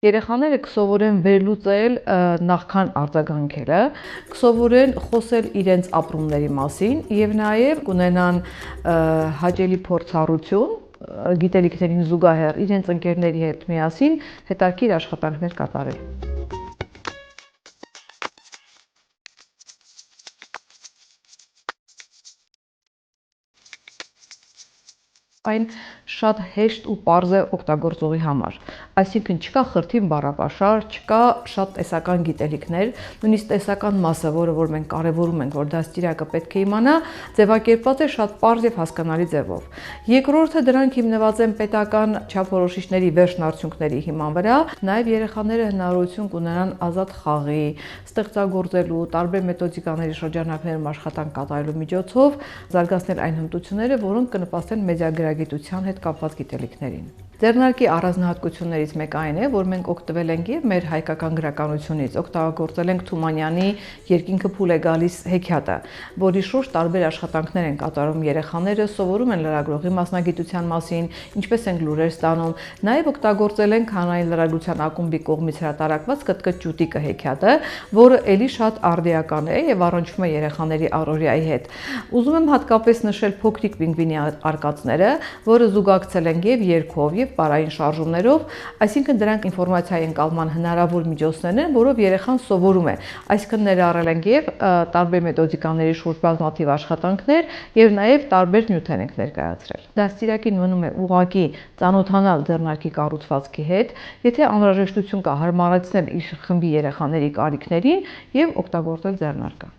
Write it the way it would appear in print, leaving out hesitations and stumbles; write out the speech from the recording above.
Երեխաները կսովորեն վերլուծել նախքան արձագանքելը, կսովորեն խոսել իրենց ապրումների մասին եւ նաեւ կունենան հաճելի փորձառություն գիտելիքներին զուգահեռ իրենց ընկերների հետ միասին հետաքրքիր աշխատանքներ կատարել։ Այն շատ հեշտ ու պարզ է օգտագործողի համար, այսինքն չկա խրթին բառապաշար, չկա շատ տեսական գիտելիքներ, նույնիսկ տեսական մասը, որը որ մենք կարևորում ենք, որ դաստիարակը պետք է իմանա, ձևակերպված է շատ պարզ եւ հասկանալի ձևով։ Երկրորդը դրանք հիմնված են պետական չափորոշիչների վերջնարդյունքների հիման վրա, նաեւ երեխաները հնարավորություն կունենան ազատ խաղի, ստեղծագործելու, տարբեր մեթոդիկաների շրջանակներում աշխատանք կատարելու միջոցով զարգացնել այն հմտությունները, որոնք կնպաստեն մեդիագրագիտության հետ կապված գիտելիքներին։ Ձեռնարկի առանձնահատկություններից մեկը այն է, որ մենք օգտվել ենք եւ մեր հայկական գրականությունից, օգտագործել ենք Թումանյանի Երկինքը փուլ է գալիս հեքիաթը, որի շուրջ տարբեր աշխատանքներ են կատարում երեխաները, սովորում են լրագրողի մասնագիտության մասին, ինչպես են լուրեր ստանում, նաեւ օգտագործել ենք հանրային լրագրության ակումբի կողմից հրատարակված Կտկտ ճուտիկը հեքիաթը, որը ելի շատ արդիական է եւ առնչվում է երեխաների առօրյայի հետ։ Ուզում եմ հատկապես նշել Փոքրիկ պինգվինի արկածները, որը զուգակցել ենք եւ երգով եւ պարային շարժումներով, այսինքն դրանք ինֆորմացիայի ընկալման հնարավոր միջոցներ են, որով երեխան սովորում է, այսինքն ներառել ենք եւ տարբեր մեթոդիկաների շուրջ բազմաթիվ աշխատանքներ եւ նաեւ տարբեր նյութեր ենք ներկայացրել։ Դաստիարակին մնում է ուղղակի ծանոթանալ ձեռնարկի կառուցվածքի հետ, եթե անհրաժեշտություն կա հարմարեցնել իր խմբի երեխաների կարիքներին եւ օգտագործել ձեռնարկը։